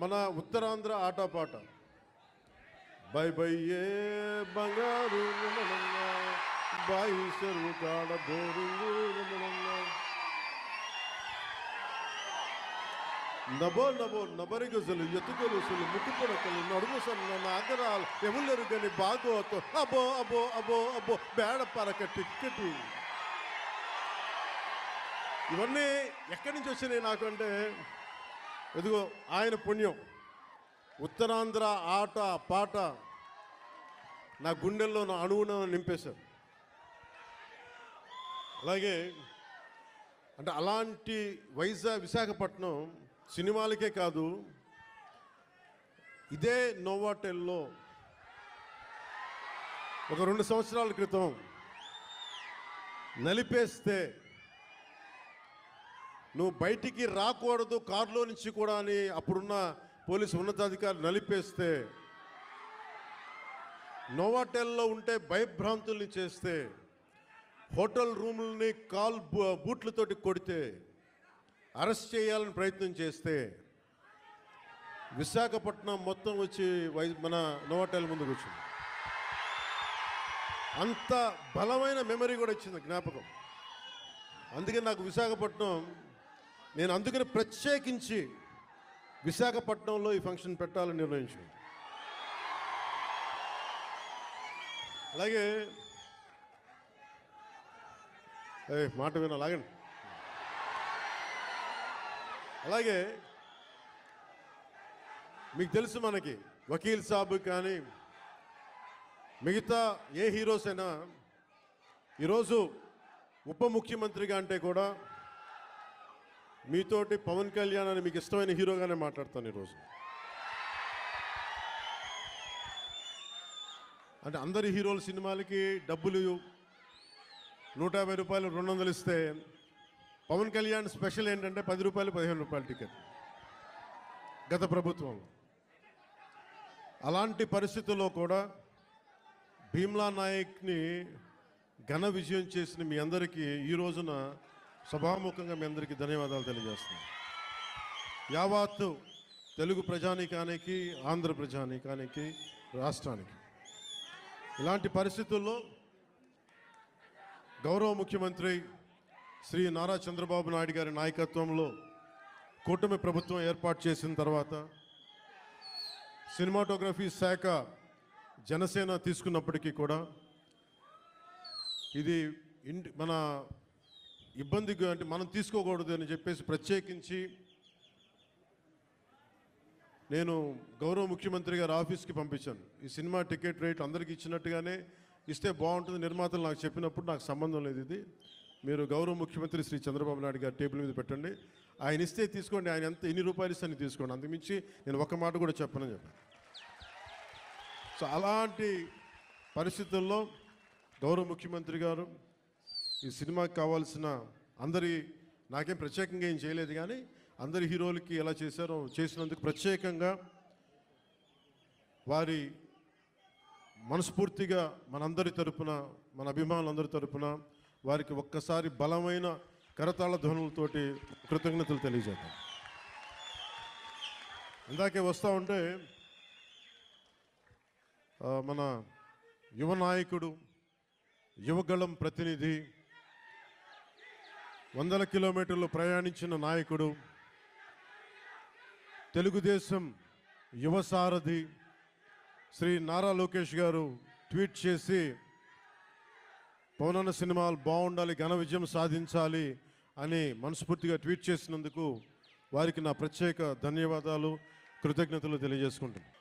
మన Uttarandhra ఆటపాట by by ఏ బంగారు బాయి చెరువు కాడ బోరింగు నభో నభో నబరిగజలు ఎత్తుకొలుసులు ముక్కు పొడకలు నడుము సన్న నాగరాలు ఎవరు కానీ బాగోతో అబో అబో అబో అబో బేడ పరక టిక్కెట్. ఇవన్నీ ఎక్కడి నుంచి వచ్చినాయి నాకు అంటే, ఎదుగో ఆయన పుణ్యం. ఉత్తరాంధ్ర ఆట పాట నా గుండెల్లో నా అణువున నింపేశారు. అలాగే అంటే అలాంటి విశాఖపట్నం సినిమాలకే కాదు, ఇదే నోవాటెల్లో ఒక 2 సంవత్సరాల క్రితం నలిపేస్తే నువ్వు బయటికి రాకూడదు కారులో నుంచి కూడా అని అప్పుడున్న పోలీసు ఉన్నతాధికారులు నలిపేస్తే, నోవాటెల్లో ఉంటే భయభ్రాంతుల్ని చేస్తే, హోటల్ రూములని బూట్లతోటి కొడితే, అరెస్ట్ చేయాలని ప్రయత్నం చేస్తే, విశాఖపట్నం మొత్తం వచ్చి మన నోవాటెల్ ముందుకు వచ్చింది. అంత బలమైన మెమరీ కూడా వచ్చింది, జ్ఞాపకం. అందుకని నాకు విశాఖపట్నం, నేను అందుకని ప్రత్యేకించి విశాఖపట్నంలో ఈ ఫంక్షన్ పెట్టాలని నిర్ణయించుకున్నాను. అలాగే మాట వినాలాగండి. అలాగే మీకు తెలుసు, మనకి వకీల్ సాబ్ కానీ మిగతా ఏ హీరోస్ అయినా ఈరోజు ఉప ముఖ్యమంత్రిగా అంటే కూడా మీతోటి పవన్ కళ్యాణ్ అని మీకు ఇష్టమైన హీరోగానే మాట్లాడతాను ఈరోజు. అంటే అందరి హీరోల సినిమాలకి డబ్బులు 150 రూపాయలు 200 ఇస్తే, పవన్ కళ్యాణ్ స్పెషల్ ఏంటంటే 10 రూపాయలు 15 రూపాయల టికెట్ గత ప్రభుత్వంలో. అలాంటి పరిస్థితుల్లో కూడా భీమ్లా నాయక్ని ఘన విజయం చేసిన మీ అందరికీ ఈ రోజున సభాముఖంగా మీ అందరికీ ధన్యవాదాలు తెలియజేస్తున్నాను. యావత్తు తెలుగు ప్రజానీకానికి, ఆంధ్ర ప్రజానీకానికి, రాష్ట్రానికి. ఇలాంటి పరిస్థితుల్లో గౌరవ ముఖ్యమంత్రి శ్రీ నారా చంద్రబాబు నాయుడు గారి నాయకత్వంలో కూటమి ప్రభుత్వం ఏర్పాటు చేసిన తర్వాత సినిమాటోగ్రఫీ శాఖ జనసేన తీసుకున్నప్పటికీ కూడా ఇది మన ఇబ్బందిగా అంటే మనం తీసుకోకూడదు అని చెప్పేసి ప్రత్యేకించి నేను గౌరవ ముఖ్యమంత్రి గారి ఆఫీస్కి పంపించాను. ఈ సినిమా టికెట్ రేట్ అందరికీ ఇచ్చినట్టుగానే ఇస్తే బాగుంటుంది, నిర్మాతలు నాకు చెప్పినప్పుడు నాకు సంబంధం లేదు, ఇది మీరు గౌరవ ముఖ్యమంత్రి శ్రీ చంద్రబాబు నాయుడు గారి టేబుల్ మీద పెట్టండి, ఆయన ఇస్తే తీసుకోండి, ఆయన ఎన్ని రూపాయలు ఇస్తే తీసుకోండి, అంతకుమించి నేను ఒక్క మాట కూడా చెప్పనని చెప్పాను. సో అలాంటి పరిస్థితుల్లో గౌరవ ముఖ్యమంత్రి గారు ఈ సినిమాకి కావాల్సిన నాకేం ప్రత్యేకంగా ఏం చేయలేదు, కానీ అందరి హీరోలకి ఎలా చేశారో చేసినందుకు ప్రత్యేకంగా వారి మనస్ఫూర్తిగా మనందరి తరపున, మన అభిమానులందరి తరపున వారికి ఒక్కసారి బలమైన కరతాళ ధ్వనులతోటి కృతజ్ఞతలు తెలియజేద్దాం. ఇందాకే వస్తూ ఉంటే మన యువ నాయకుడు, యువగళం ప్రతినిధి, 100 కిలోమీటర్లు ప్రయాణించిన నాయకుడు, తెలుగుదేశం యువ సారథి శ్రీ నారా లోకేష్ గారు ట్వీట్ చేసి పవనన్న సినిమాలు బాగుండాలి, ఘన విజయం సాధించాలి అని మనస్ఫూర్తిగా ట్వీట్ చేసినందుకు వారికి నా ప్రత్యేక ధన్యవాదాలు, కృతజ్ఞతలు తెలియజేసుకుంటున్నాను.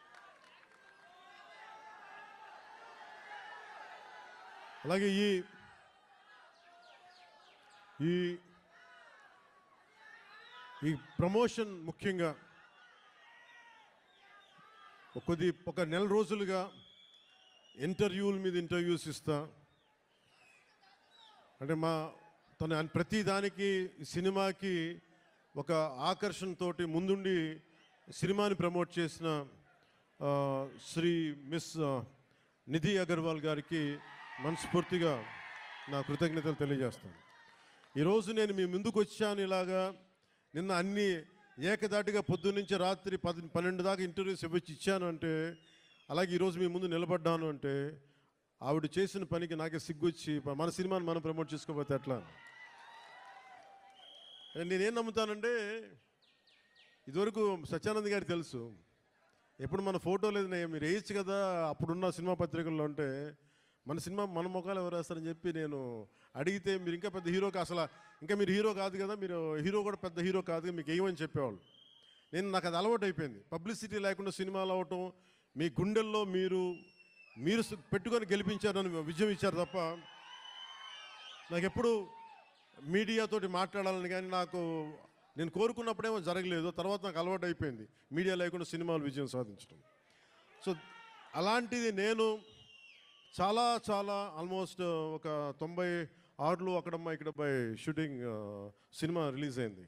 అలాగే ఈ ప్రమోషన్ ముఖ్యంగా ఒక నెల రోజులుగా ఇంటర్వ్యూల మీద ఇంటర్వ్యూస్ ఇస్తా, అంటే తన ప్రతి దానికి సినిమాకి ఒక ఆకర్షణతోటి ముందుండి సినిమాని ప్రమోట్ చేసిన శ్రీ మిస్ నిధి అగర్వాల్ గారికి మనస్ఫూర్తిగా నా కృతజ్ఞతలు తెలియజేస్తాను. ఈరోజు నేను మీ ముందుకు వచ్చాను ఇలాగా. నిన్న అన్ని ఏకదాటిగా పొద్దున్నుంచి రాత్రి 12 దాకా ఇంటర్వ్యూస్ ఇచ్చాను అంటే, అలాగే ఈరోజు మీ ముందు నిలబడ్డాను అంటే, ఆవిడ చేసిన పనికి నాకే సిగ్గొచ్చి మన సినిమాని మనం ప్రమోట్ చేసుకోకపోతే ఎట్లా? నేనేం నమ్ముతానంటే, ఇదివరకు సత్యానంద్ గారికి తెలుసు, ఎప్పుడు మన ఫోటో లేదు మీరు వేయచ్చు కదా అప్పుడున్న సినిమా పత్రికల్లో అంటే, మన సినిమా మన ముఖాలు ఎవరు వేస్తారని చెప్పి నేను అడిగితే, మీరు ఇంకా పెద్ద హీరోకి అసలు ఇంకా మీరు హీరో కాదు కదా, మీరు హీరో కూడా పెద్ద హీరో కాదు మీకు వేయమని చెప్పేవాళ్ళు. నాకు అది అలవాటు అయిపోయింది. పబ్లిసిటీ లేకుండా సినిమాలు అవటం, మీ గుండెల్లో మీరు పెట్టుకొని గెలిపించారని విజయం ఇచ్చారు తప్ప, నాకు ఎప్పుడు మీడియాతోటి మాట్లాడాలని కానీ నేను కోరుకున్నప్పుడేమో జరగలేదు. తర్వాత నాకు అలవాటు అయిపోయింది మీడియా లేకుండా సినిమాలు విజయం సాధించడం. సో అలాంటిది నేను చాలా చాలా ఆల్మోస్ట్ ఒక 96లో అక్కడమ్మ ఇక్కడపై షూటింగ్ సినిమా రిలీజ్ అయింది.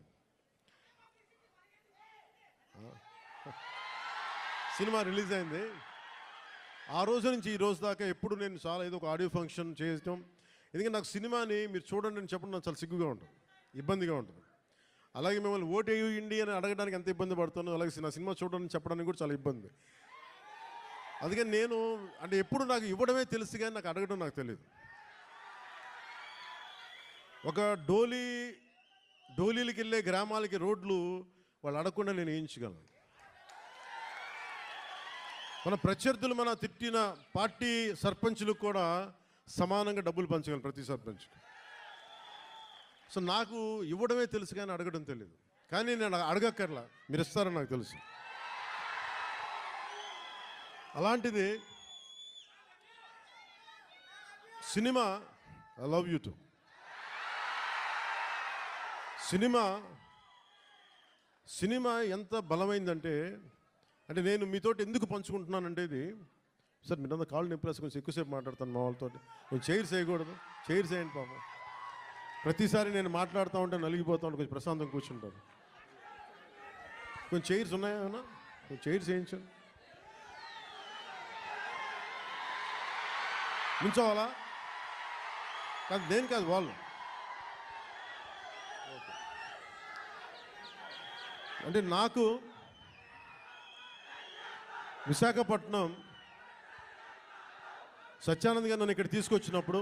సినిమా రిలీజ్ అయింది. ఆ రోజు నుంచి ఈ రోజు దాకా ఎప్పుడు నేను చాలా ఏదో ఒక ఆడియో ఫంక్షన్ చేయటం, ఎందుకంటే నాకు సినిమాని మీరు చూడండి అని చెప్పడం నాకు చాలా సిగ్గుగా ఉంటుంది, ఇబ్బందిగా ఉంటుంది. అలాగే మిమ్మల్ని ఓటు వేయండి అని అడగడానికి ఎంత ఇబ్బంది పడుతున్నాను, అలాగే నా సినిమా చూడడానికి చెప్పడానికి కూడా చాలా ఇబ్బంది. అందుకని నేను అంటే ఎప్పుడు నాకు ఇవ్వడమే తెలుసు కానీ నాకు అడగడం నాకు తెలియదు. ఒక డోలీలకి వెళ్ళే గ్రామాలకి రోడ్లు వాళ్ళు అడగకుండా నేను వేయించగలను. మన ప్రత్యర్థులు మన తిట్టిన పార్టీ సర్పంచులకు కూడా సమానంగా డబ్బులు పంచగలను ప్రతి సర్పంచ్కి. సో నాకు ఇవ్వడమే తెలుసు కానీ అడగడం తెలియదు. కానీ నేను అడగక్కర్లా, మీరు ఇస్తారని నాకు తెలుసు. అలాంటిది cinema I love you to cinema ఎంత బలమైందంటే, అంటే నేను మీతోటి ఎందుకు పంచుకుంటున్నానంటే, ఇది సార్ మీరంతా కాళ్ళు నింపలేసి కొంచెం ఎక్కువసేపు మాట్లాడతాను మా వాళ్ళతో, కొంచెం చైర్స్ వేయకూడదు, చైర్స్ వేయండి పాపం. ప్రతిసారి నేను మాట్లాడుతూ ఉంటే నలిగిపోతూ ఉంటే కొంచెం ప్రశాంతంగా కూర్చుంటాను. కొంచెం చైర్స్ ఉన్నాయా? కొంచెం చైర్స్ వేయించండి. నించోవాలా? కాదు, దేని కాదు, వాళ్ళు అంటే నాకు విశాఖపట్నం సత్యానంద్ గారు నన్ను ఇక్కడికి తీసుకొచ్చినప్పుడు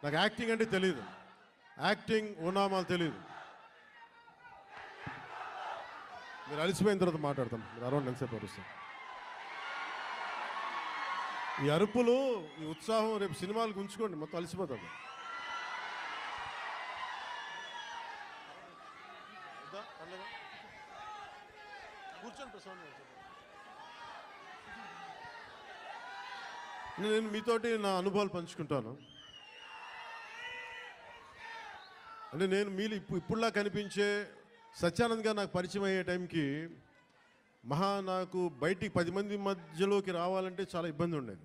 నాకు యాక్టింగ్ అంటే తెలియదు, యాక్టింగ్ ఓనామాలు తెలియదు. మీరు అలసిపోయిన తర్వాత మాట్లాడతాం, మీరు అరౌండ్ ఎంతసేపు అరుస్తాం. ఈ అరుపులు, ఈ ఉత్సాహం రేపు సినిమాలకు ఉంచుకోండి, మొత్తం అలసిపోతాం. కూర్చోండి ప్రశాంతంగా. నేను మీతోటి నా అనుభవాలు పంచుకుంటాను. అంటే నేను మీరు ఇప్పుడులా కనిపించే సత్యానంద్ గారు నాకు పరిచయం అయ్యే టైంకి నాకు బయటికి 10 మంది మధ్యలోకి రావాలంటే చాలా ఇబ్బంది ఉండేది.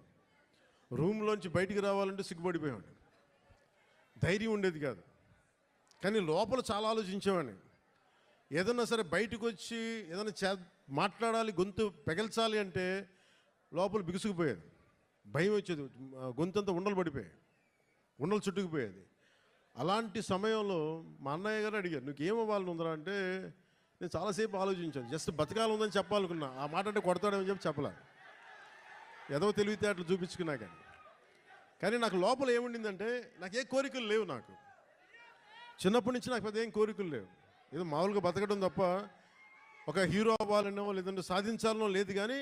రూమ్లోంచి బయటికి రావాలంటే సిగ్గుపడిపోయాడు, ధైర్యం ఉండేది కాదు. కానీ లోపల చాలా ఆలోచించేవాడిని. ఏదన్నా సరే బయటకు వచ్చి ఏదైనా మాట్లాడాలి, గొంతు పెగల్చాలి అంటే లోపల బిగుసుకుపోయేది, భయం వచ్చేది, గొంతంతా ఉండలు చుట్టుకుపోయేది. అలాంటి సమయంలో మా అన్నయ్య గారు అడిగారు, నువ్వు ఏమవ్వాలని ఉందరా అంటే, నేను చాలాసేపు ఆలోచించాను. జస్ట్ బతకాలి ఉందని చెప్పాలనుకున్నా, ఆ మాట అంటే కొడతాడని చెప్పలే, ఏదో తెలివితేటలు చూపించుకున్నా. కానీ నాకు లోపల ఏముండిందంటే, నాకే కోరికలు లేవు. నాకు చిన్నప్పటి నుంచి నాకు పెద్ద ఏం కోరికలు లేవు, ఏదో మామూలుగా బతకడం తప్ప ఒక హీరో అవ్వాలనో లేదంటే సాధించాలనో లేదు. కానీ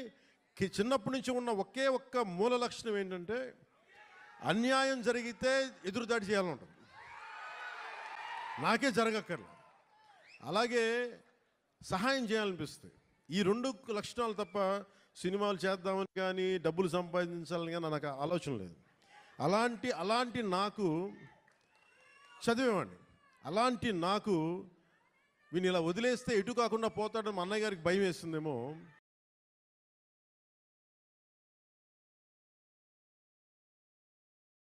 చిన్నప్పటి నుంచి ఉన్న ఒకే ఒక్క మూల లక్షణం ఏంటంటే, అన్యాయం జరిగితే ఎదురుదాడి చేయాలని ఉంటుంది, నాకే జరగక్కర్లే. అలాగే సహాయం చేయాలనిపిస్తుంది. ఈ 2 లక్షణాలు తప్ప సినిమాలు చేద్దామని కానీ డబ్బులు సంపాదించాలని కానీ నాకు ఆలోచన లేదు. అలాంటి నాకు చదివేవాడిని. అలాంటి నాకు వీని ఇలా వదిలేస్తే ఎటు కాకుండా పోతాడని మా అన్నయ్య గారికి భయం వేస్తుందేమో.